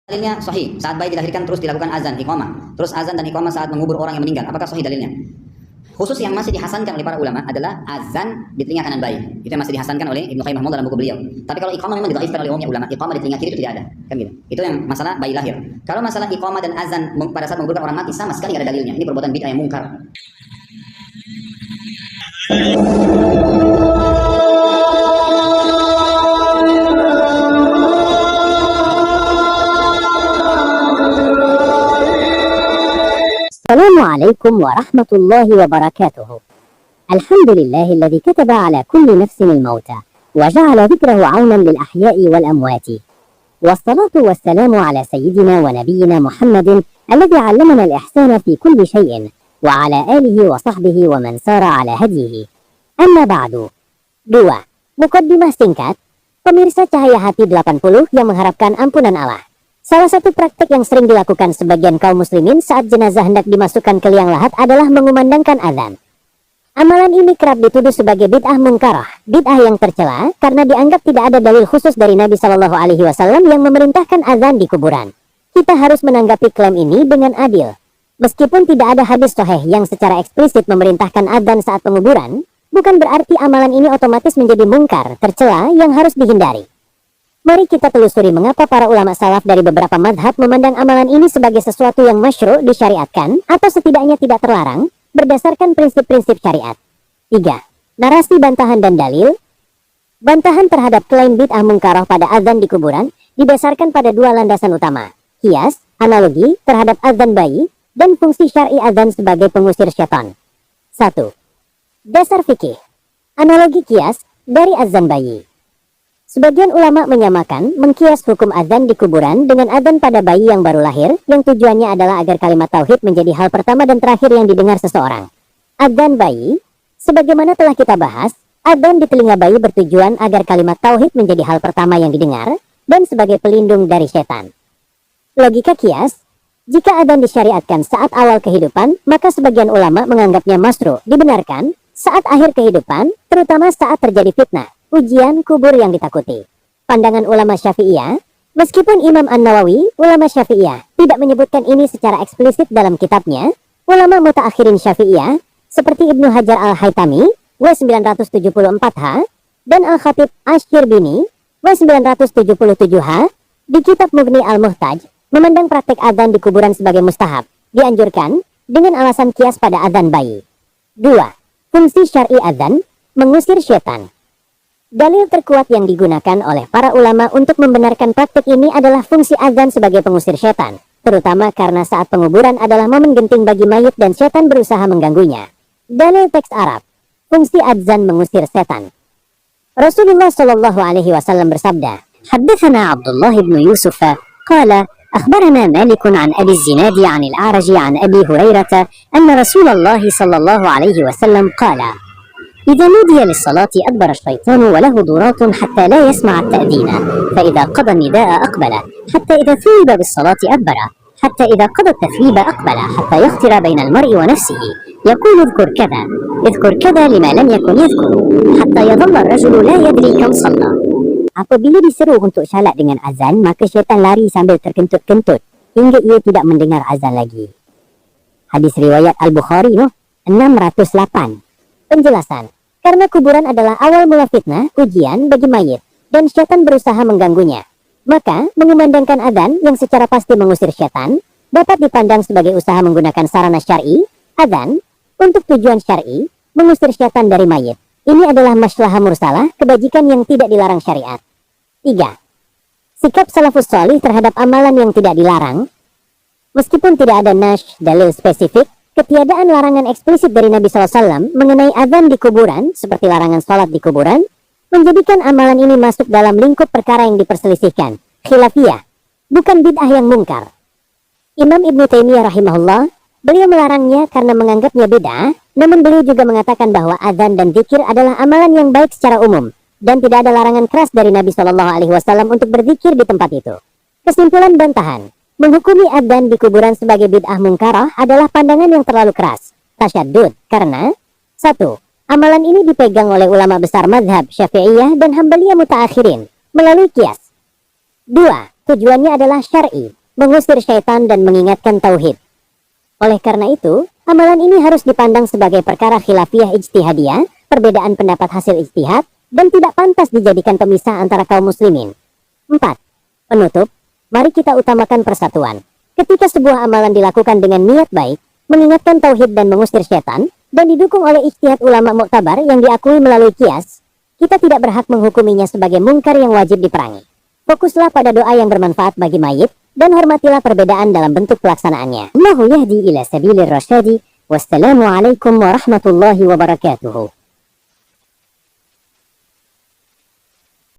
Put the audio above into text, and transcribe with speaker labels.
Speaker 1: Dalilnya sahih, saat bayi dilahirkan terus dilakukan azan, iqamah. Terus azan dan iqamah saat mengubur orang yang meninggal. Apakah sahih dalilnya? Khusus yang masih dihasankan oleh para ulama adalah azan di telinga kanan bayi. Itu yang masih dihasankan oleh Ibnu Qayyim dalam buku beliau. Tapi kalau iqamah memang didhaifkan oleh umumnya ulama. Iqamah di telinga kiri itu tidak ada. Kan gitu. Itu yang masalah bayi lahir. Kalau masalah iqamah dan azan pada saat menguburkan orang mati sama sekali tidak ada dalilnya. Ini perbuatan bid'ah yang mungkar.
Speaker 2: السلام عليكم ورحمة الله وبركاته. الحمد لله الذي كتب على كل نفس الموت وجعل ذكره عونا للأحياء والأموات، والصلاة والسلام على سيدنا ونبينا محمد الذي علمنا الإحسان في كل شيء وعلى آله وصحبه ومن سار على هديه. أما بعد. 2. Mukaddimah singkat. Pemirsa Cahaya Hati 80 yang mengharapkan ampunan Allah. Salah satu praktek yang sering dilakukan sebagian kaum muslimin saat jenazah hendak dimasukkan ke liang lahat adalah mengumandangkan azan. Amalan ini kerap dituduh sebagai bid'ah mungkarah, bid'ah yang tercela karena dianggap tidak ada dalil khusus dari Nabi Shallallahu Alaihi Wasallam yang memerintahkan azan di kuburan. Kita harus menanggapi klaim ini dengan adil. Meskipun tidak ada hadis sahih yang secara eksplisit memerintahkan azan saat penguburan, bukan berarti amalan ini otomatis menjadi mungkar, tercela yang harus dihindari. Mari kita telusuri mengapa para ulama salaf dari beberapa madhab memandang amalan ini sebagai sesuatu yang masyru' disyariatkan atau setidaknya tidak terlarang berdasarkan prinsip-prinsip syariat. 3. Narasi bantahan dan dalil. Bantahan terhadap klaim bid'ah mungkarah pada azan di kuburan didasarkan pada dua landasan utama, qiyas, analogi terhadap azan bayi, dan fungsi syar'i azan sebagai pengusir syaitan. 1. Dasar fikih. Analogi qiyas dari azan bayi. Sebagian ulama menyamakan mengkias hukum azan di kuburan dengan azan pada bayi yang baru lahir, yang tujuannya adalah agar kalimat tauhid menjadi hal pertama dan terakhir yang didengar seseorang. Azan bayi, sebagaimana telah kita bahas, azan di telinga bayi bertujuan agar kalimat tauhid menjadi hal pertama yang didengar dan sebagai pelindung dari setan. Logika kias, jika azan disyariatkan saat awal kehidupan, maka sebagian ulama menganggapnya masru', dibenarkan saat akhir kehidupan, terutama saat terjadi fitnah, ujian kubur yang ditakuti. Pandangan ulama Syafi'iyah, meskipun Imam An-Nawawi, ulama Syafi'iyah, tidak menyebutkan ini secara eksplisit dalam kitabnya, ulama mutaakhirin Syafi'iyah, seperti Ibnu Hajar Al-Haytami, W974H, dan Al-Khatib Asy-Syirbini, W977H, di kitab Mughni Al-Muhtaj, memandang praktek azan di kuburan sebagai mustahab, dianjurkan, dengan alasan kias pada azan bayi. 2. Fungsi syar'i azan, mengusir syaitan. Dalil terkuat yang digunakan oleh para ulama untuk membenarkan praktik ini adalah fungsi azan sebagai pengusir setan, terutama karena saat penguburan adalah momen genting bagi mayit dan setan berusaha mengganggunya. Dalil teks Arab, fungsi azan mengusir setan. Rasulullah Shallallahu Alaihi Wasallam bersabda, "Haddatsana Abdullah bin Yusuf, qala akhbarana Malik an Abi Zinadi an al-A'raj an Abi Hurairah anna Rasulullah Shallallahu Alaihi Wasallam qala إذا نودي للصلاة أدبر الشيطان وله ضراط حتى لا يسمع التأذين، فإذا قضى النداء أقبل، حتى إذا ثوب بالصلاة أدبر، حتى إذا قضى التثويب أقبل، حتى يخطر بين المرء ونفسه، يقول اذكر كذا لما لم يكن يذكر، حتى يظل الرجل لا يدري كم صلى." Apabila diseru untuk salat dengan azan, maka syaitan lari sambil terkentut-kentut hingga ia tidak mendengar azan lagi. Hadis riwayat Al-Bukhari 608. Penjelasan. Karena kuburan adalah awal mula fitnah, ujian bagi mayit, dan syaitan berusaha mengganggunya, maka mengumandangkan azan yang secara pasti mengusir syaitan dapat dipandang sebagai usaha menggunakan sarana syar'i, azan, untuk tujuan syar'i, mengusir syaitan dari mayit. Ini adalah maslahah mursalah, kebajikan yang tidak dilarang syariat. 3. Sikap salafus shalih terhadap amalan yang tidak dilarang. Meskipun tidak ada nash, dalil spesifik, ketiadaan larangan eksplisit dari Nabi SAW mengenai azan di kuburan, seperti larangan sholat di kuburan, menjadikan amalan ini masuk dalam lingkup perkara yang diperselisihkan, khilafiyah, bukan bid'ah yang mungkar. Imam Ibnu Taimiyah rahimahullah, beliau melarangnya karena menganggapnya bid'ah, namun beliau juga mengatakan bahwa azan dan zikir adalah amalan yang baik secara umum, dan tidak ada larangan keras dari Nabi SAW untuk berzikir di tempat itu. Kesimpulan bantahan. Menghukumi azan di kuburan sebagai bid'ah mungkarah adalah pandangan yang terlalu keras, tasyaddud, karena 1. Amalan ini dipegang oleh ulama besar mazhab Syafi'iyah dan Hambaliyah mutaakhirin melalui qiyas. 2. Tujuannya adalah syar'i, mengusir syaitan dan mengingatkan tauhid. Oleh karena itu, amalan ini harus dipandang sebagai perkara khilafiyah ijtihadiyah, perbedaan pendapat hasil ijtihad, dan tidak pantas dijadikan pemisah antara kaum muslimin. 4. Penutup, mari kita utamakan persatuan. Ketika sebuah amalan dilakukan dengan niat baik, mengingatkan tauhid dan mengusir syaitan, dan didukung oleh ijtihad ulama muktabar yang diakui melalui qiyas, kita tidak berhak menghukuminya sebagai mungkar yang wajib diperangi. Fokuslah pada doa yang bermanfaat bagi mayit, dan hormatilah perbedaan dalam bentuk pelaksanaannya. Allahu yahdi ila sabilir rasyadi. Wassalamu alaikum warahmatullahi wabarakatuh.